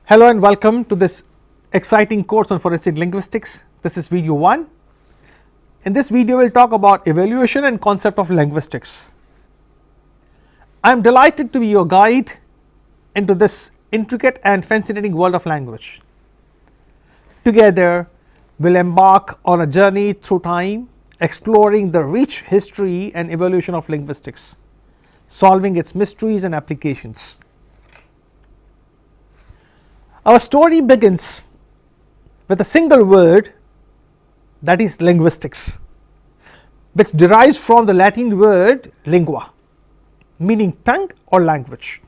Hello and welcome to this exciting course on forensic linguistics. This is video 1. In this video, we will talk about evaluation and concept of linguistics. I am delighted to be your guide into this intricate and fascinating world of language. Together, we will embark on a journey through time, exploring the rich history and evolution of linguistics, solving its mysteries and applications. Our story begins with a single word, that is linguistics, which derives from the Latin word lingua, meaning tongue or language.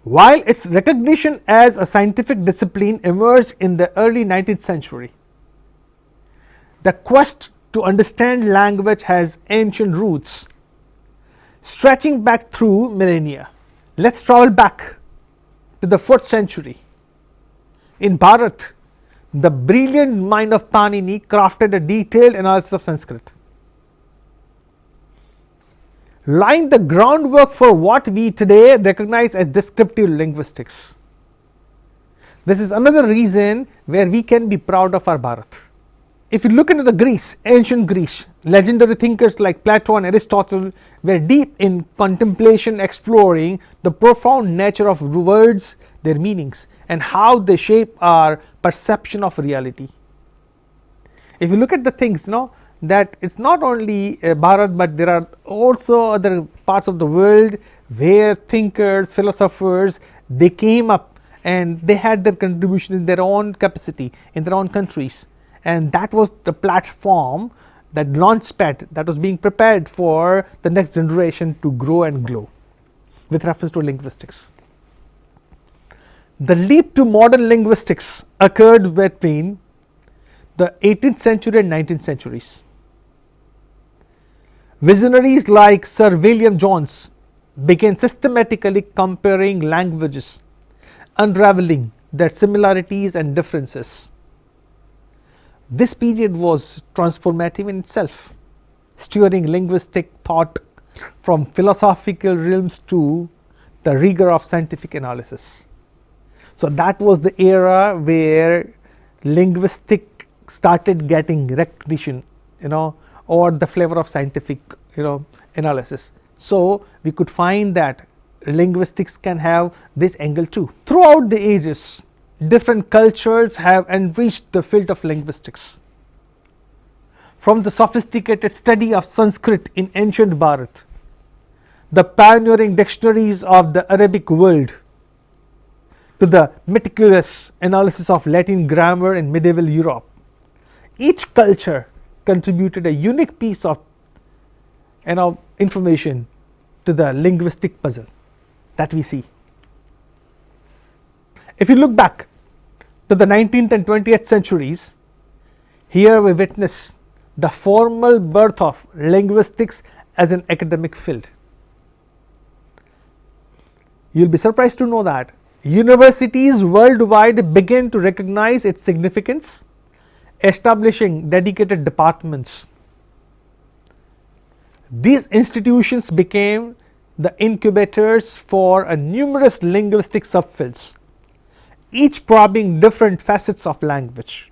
While its recognition as a scientific discipline emerged in the early 19th century, the quest to understand language has ancient roots, stretching back through millennia. Let's travel back to the 4th century. In Bharat, the brilliant mind of Panini crafted a detailed analysis of Sanskrit, laying the groundwork for what we today recognize as descriptive linguistics. This is another reason where we can be proud of our Bharat. If you look into the Greece, ancient Greece, legendary thinkers like Plato and Aristotle were deep in contemplation, exploring the profound nature of words, their meanings, and how they shape our perception of reality. If you look at the things, that it's not only Bharat, but there are also other parts of the world where thinkers, philosophers, they came up and they had their contribution in their own capacity, in their own countries. And that was the platform, that launchpad that was being prepared for the next generation to grow and glow with reference to linguistics. The leap to modern linguistics occurred between the 18th century and 19th centuries. Visionaries like Sir William Jones began systematically comparing languages, unraveling their similarities and differences. This period was transformative in itself, steering linguistic thought from philosophical realms to the rigor of scientific analysis. So that was the era where linguistic started getting recognition, or the flavor of scientific, analysis. So we could find that linguistics can have this angle too. Throughout the ages, different cultures have enriched the field of linguistics. From the sophisticated study of Sanskrit in ancient Bharat, the pioneering dictionaries of the Arabic world, to the meticulous analysis of Latin grammar in medieval Europe, each culture contributed a unique piece of information to the linguistic puzzle that we see. If you look back to the 19th and 20th centuries, here we witness the formal birth of linguistics as an academic field. You will be surprised to know that universities worldwide began to recognize its significance, establishing dedicated departments. These institutions became the incubators for numerous linguistic subfields, each probing different facets of language.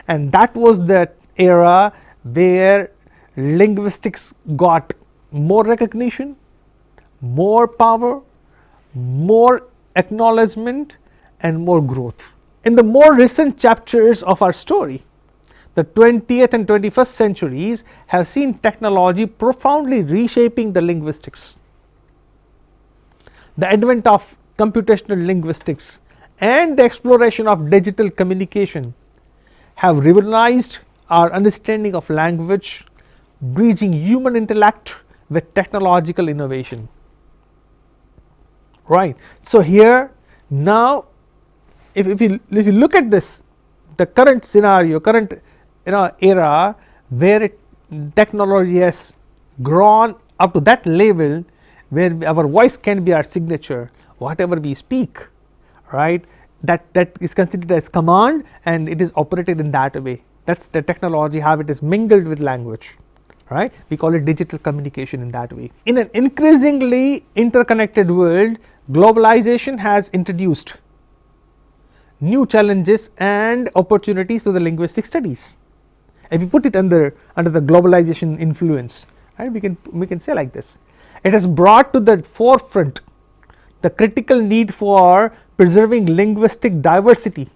And that was the era where linguistics got more recognition, more power, more acknowledgement, and more growth. In the more recent chapters of our story, the 20th and 21st centuries have seen technology profoundly reshaping the linguistics. The advent of computational linguistics and the exploration of digital communication have revolutionized our understanding of language, bridging human intellect with technological innovation. Right. So here now, if you look at this, the current scenario, current era where technology has grown up to that level where our voice can be our signature, whatever we speak, right, that is considered as command and it is operated in that way. That's the technology, how it is mingled with language, right? We call it digital communication in that way. In an increasingly interconnected world, globalization has introduced new challenges and opportunities to the linguistic studies. If you put it under the globalization influence, right, we can say like this. It has brought to the forefront the critical need for preserving linguistic diversity,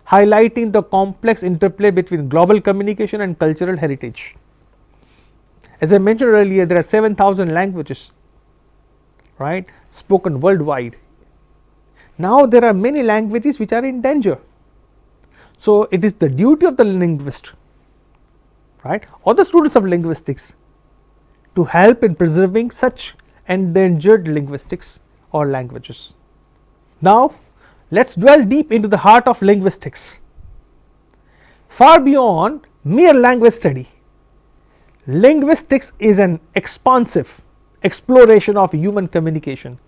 highlighting the complex interplay between global communication and cultural heritage. As I mentioned earlier, there are 7,000 languages, right, spoken worldwide. Now there are many languages which are in danger. So it is the duty of the linguist, right, or the students of linguistics to help in preserving such endangered linguistics or languages. Now let us dwell deep into the heart of linguistics. Far beyond mere language study, linguistics is an expansive exploration of human communication.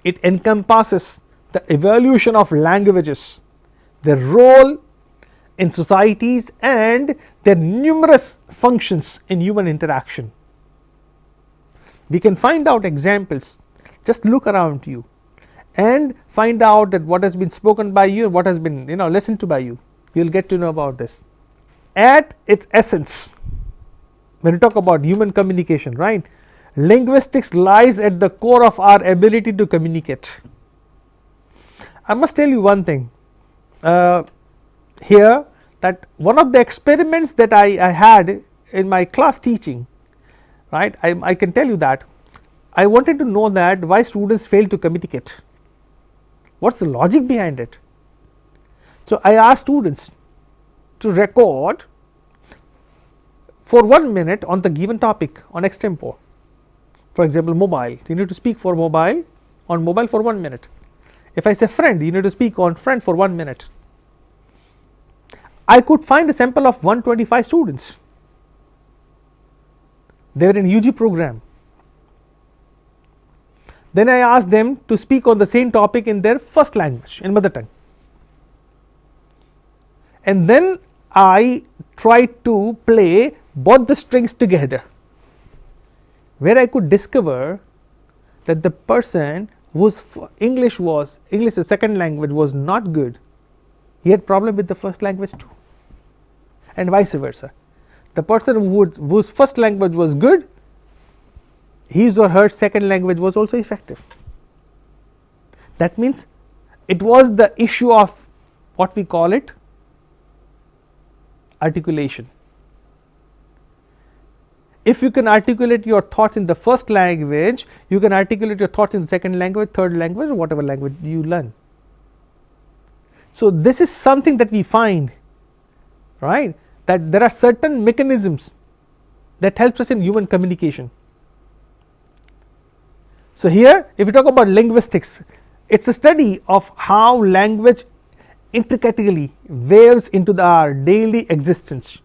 It encompasses the evolution of languages, their role in societies, and their numerous functions in human interaction. We can find out examples. Just look around you and find out that what has been spoken by you, what has been listened to by you. You will get to know about this. At its essence, when we talk about human communication, right, linguistics lies at the core of our ability to communicate. I must tell you one thing here, that one of the experiments that I had in my class teaching, right, I can tell you that I wanted to know that why students fail to communicate. What is the logic behind it? So I asked students to record for 1 minute on the given topic on extempore. For example, mobile, you need to speak for mobile for 1 minute. If I say friend, you need to speak on friend for 1 minute. I could find a sample of 125 students. They were in UG program. Then I asked them to speak on the same topic in their first language, in mother tongue. And then I tried to play both the strings together, where I could discover that the person whose English as second language was not good, he had problem with the first language too, and vice versa. The person whose first language was good, his or her second language was also effective. That means it was the issue of what we call it articulation. If you can articulate your thoughts in the first language, you can articulate your thoughts in the second language, third language, or whatever language you learn. So this is something that we find, right, that there are certain mechanisms that helps us in human communication. So here, if we talk about linguistics, it's a study of how language intricately waves into our daily existence,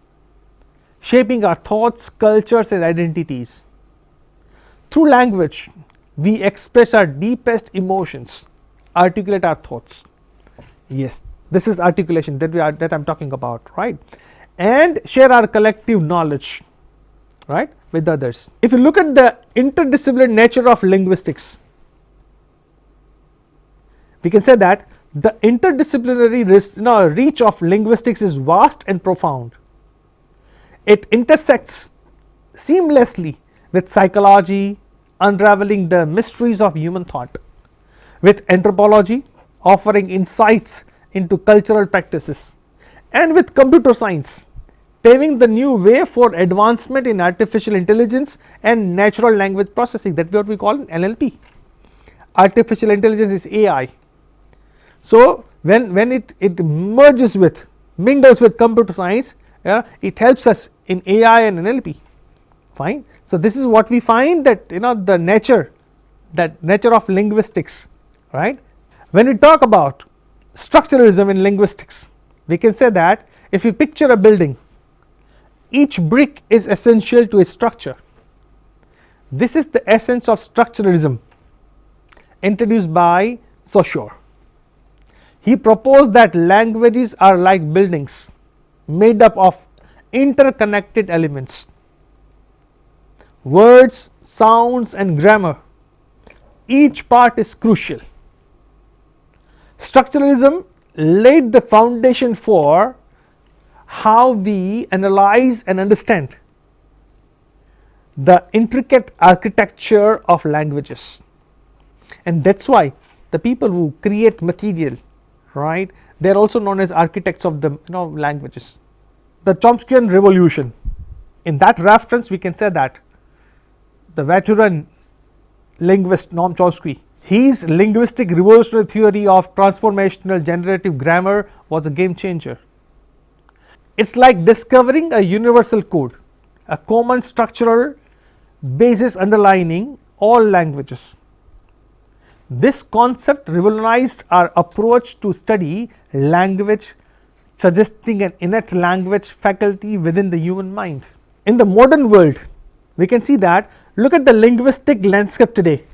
shaping our thoughts, cultures, and identities. Through language, we express our deepest emotions, articulate our thoughts. Yes, this is articulation that I'm talking about, right? And share our collective knowledge, right, with others. If you look at the interdisciplinary nature of linguistics, we can say that the interdisciplinary reach of linguistics is vast and profound. It intersects seamlessly with psychology, unraveling the mysteries of human thought, with anthropology, offering insights into cultural practices, and with computer science, paving the new way for advancement in artificial intelligence and natural language processing. That is what we call NLP. Artificial intelligence is AI. So when it mingles with computer science, it helps us in AI and NLP. Fine. So this is what we find, that the nature of linguistics, right. When we talk about structuralism in linguistics, we can say that if you picture a building, each brick is essential to its structure. This is the essence of structuralism introduced by Saussure. He proposed that languages are like buildings made up of interconnected elements. Words, sounds, and grammar Each part is crucial. Structuralism laid the foundation for how we analyze and understand the intricate architecture of languages. And that's why the people who create material, right, they are also known as architects of the languages. The Chomskian revolution, in that reference we can say that the veteran linguist Noam Chomsky, his linguistic revolutionary theory of transformational generative grammar was a game changer. It's like discovering a universal code, a common structural basis underlining all languages. This concept revolutionized our approach to study language, suggesting an innate language faculty within the human mind. In the modern world, we can see that, look at the linguistic landscape today.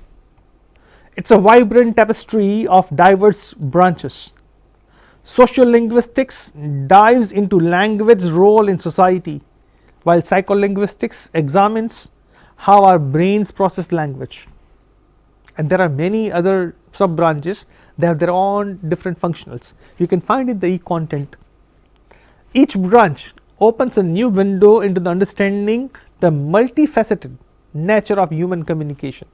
It's a vibrant tapestry of diverse branches. Sociolinguistics dives into language's role in society, while psycholinguistics examines how our brains process language. And there are many other sub branches, they have their own different functionals. You can find in the e-content. Each branch opens a new window into the understanding the multifaceted nature of human communication.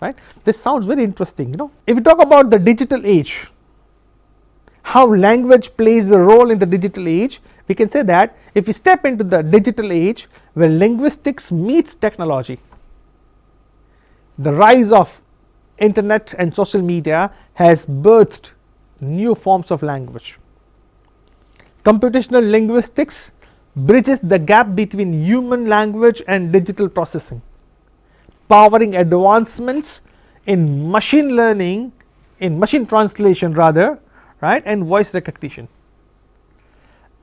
Right? This sounds very interesting. If we talk about the digital age, how language plays a role in the digital age, we can say that if we step into the digital age where linguistics meets technology, the rise of internet and social media has birthed new forms of language. Computational linguistics bridges the gap between human language and digital processing, powering advancements in machine learning, in machine translation rather, right, and voice recognition.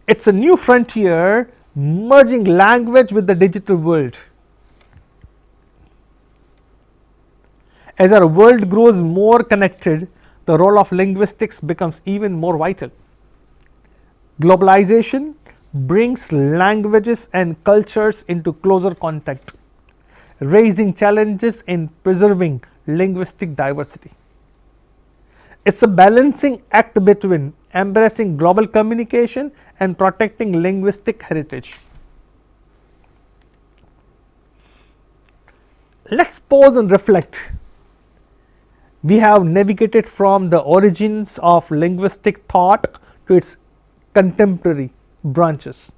It's a new frontier merging language with the digital world. As our world grows more connected, the role of linguistics becomes even more vital. Globalization brings languages and cultures into closer contact, raising challenges in preserving linguistic diversity. It's a balancing act between embracing global communication and protecting linguistic heritage. Let's pause and reflect. We have navigated from the origins of linguistic thought to its contemporary branches.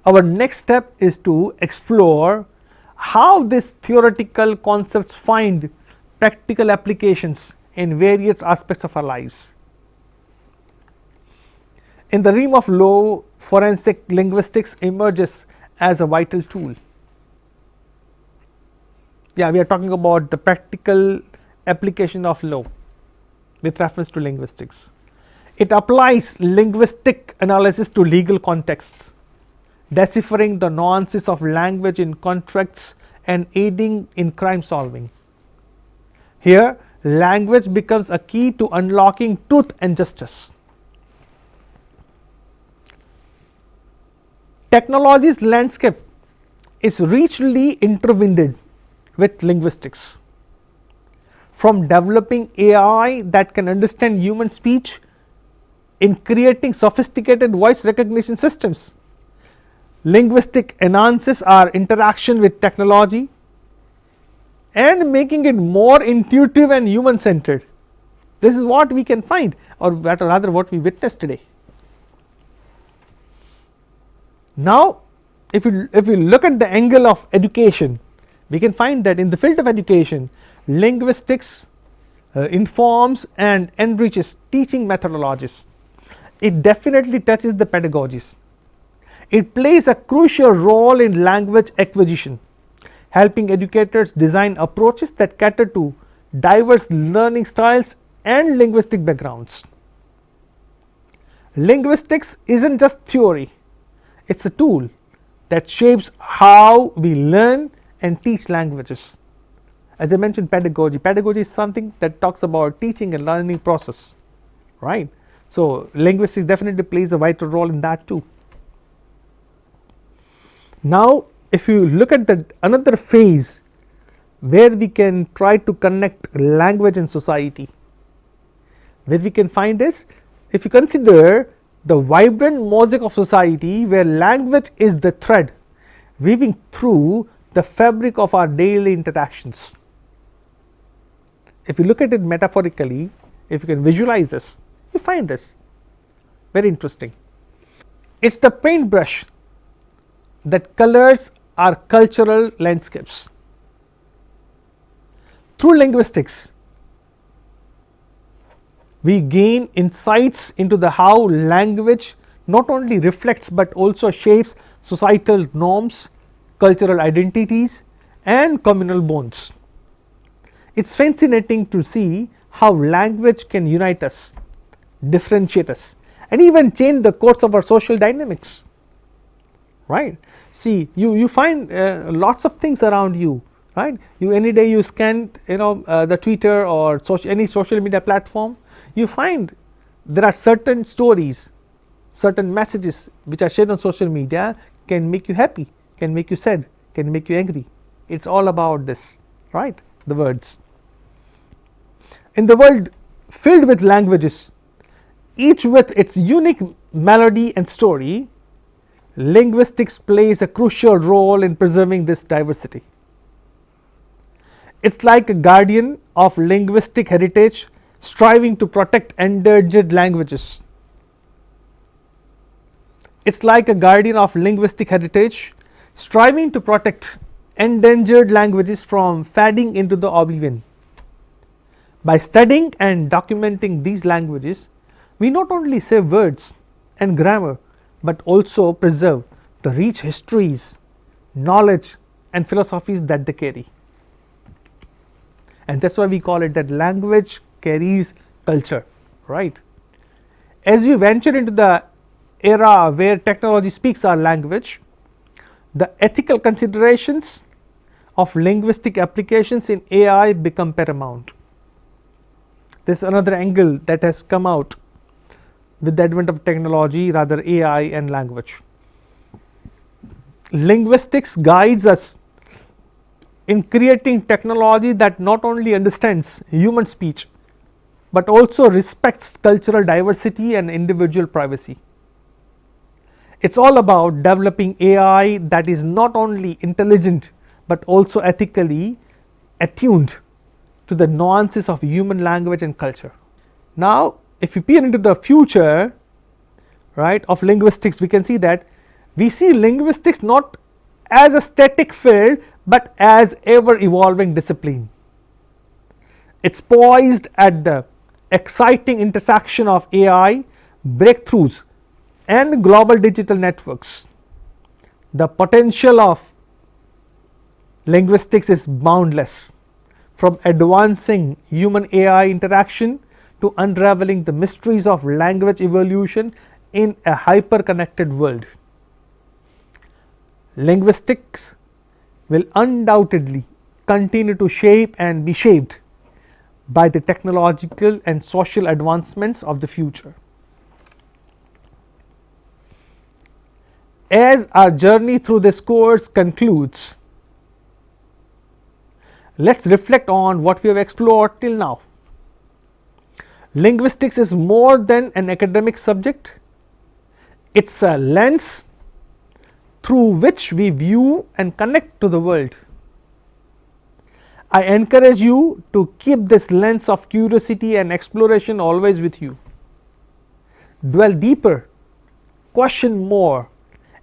Our next step is to explore how these theoretical concepts find practical applications in various aspects of our lives. In the realm of law, forensic linguistics emerges as a vital tool. We are talking about the practical application of law with reference to linguistics. It applies linguistic analysis to legal contexts, deciphering the nuances of language in contracts and aiding in crime solving. Here, language becomes a key to unlocking truth and justice. Technology's landscape is richly intertwined with linguistics. From developing AI that can understand human speech in creating sophisticated voice recognition systems, linguistic enhances our interaction with technology and making it more intuitive and human centered. This is what we can find, or rather what we witness today. Now, if we look at the angle of education, we can find that in the field of education, linguistics informs and enriches teaching methodologies. It definitely touches the pedagogies. It plays a crucial role in language acquisition, helping educators design approaches that cater to diverse learning styles and linguistic backgrounds. Linguistics isn't just theory, it's a tool that shapes how we learn and teach languages. As I mentioned, pedagogy is something that talks about teaching and learning process, right? So linguistics definitely plays a vital role in that too. Now, if you look at another phase where we can try to connect language and society. Where we can find is, if you consider the vibrant mosaic of society where language is the thread weaving through the fabric of our daily interactions. If you look at it metaphorically, if you can visualize this, you find this very interesting. It's the paintbrush that colors our cultural landscapes. Through linguistics, we gain insights into the how language not only reflects but also shapes societal norms, cultural identities, and communal bonds. It's fascinating to see how language can unite us, differentiate us, and even change the course of our social dynamics. Right? See, you find lots of things around you. Right? You any day you scan the Twitter or any social media platform, you find there are certain stories, certain messages which are shared on social media can make you happy, can make you sad, can make you angry. It's all about this, right? The words. In the world filled with languages, each with its unique melody and story, linguistics plays a crucial role in preserving this diversity. It's like a guardian of linguistic heritage, striving to protect endangered languages. It's like a guardian of linguistic heritage, striving to protect endangered languages from fading into the oblivion. By studying and documenting these languages, we not only save words and grammar, but also preserve the rich histories, knowledge, and philosophies that they carry. And that's why we call it that language carries culture, right? As we venture into the era where technology speaks our language, the ethical considerations of linguistic applications in AI become paramount. This is another angle that has come out with the advent of technology, rather AI and language. Linguistics guides us in creating technology that not only understands human speech, but also respects cultural diversity and individual privacy. It's all about developing AI that is not only intelligent, but also ethically attuned to the nuances of human language and culture. Now, if we peer into the future, right, of linguistics, we can see that we see linguistics not as a static field, but as ever evolving discipline. It's poised at the exciting intersection of AI breakthroughs and global digital networks. The potential of linguistics is boundless, from advancing human AI interaction to unraveling the mysteries of language evolution in a hyper-connected world. Linguistics will undoubtedly continue to shape and be shaped by the technological and social advancements of the future. As our journey through this course concludes, let's reflect on what we have explored till now. Linguistics is more than an academic subject. It's a lens through which we view and connect to the world. I encourage you to keep this lens of curiosity and exploration always with you. Dwell deeper, question more,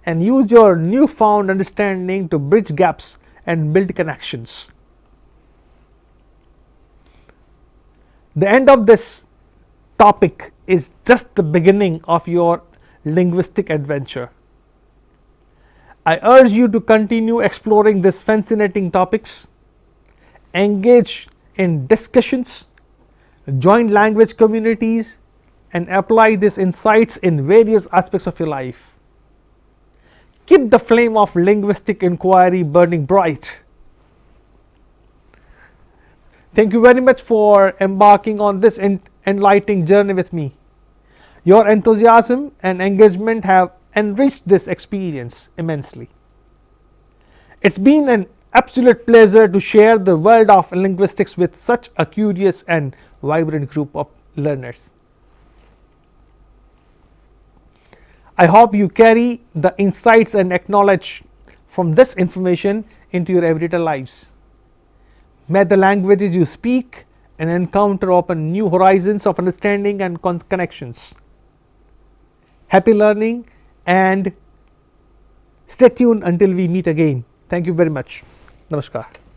and use your newfound understanding to bridge gaps and build connections. The end of this topic is just the beginning of your linguistic adventure. I urge you to continue exploring these fascinating topics, engage in discussions, join language communities, and apply these insights in various aspects of your life. Keep the flame of linguistic inquiry burning bright. Thank you very much for embarking on this enlightening journey with me. Your enthusiasm and engagement have enriched this experience immensely. It's been an absolute pleasure to share the world of linguistics with such a curious and vibrant group of learners. I hope you carry the insights and knowledge from this information into your everyday lives. May the languages you speak and encounter open new horizons of understanding and connections. Happy learning and stay tuned until we meet again. Thank you very much. Namaskar.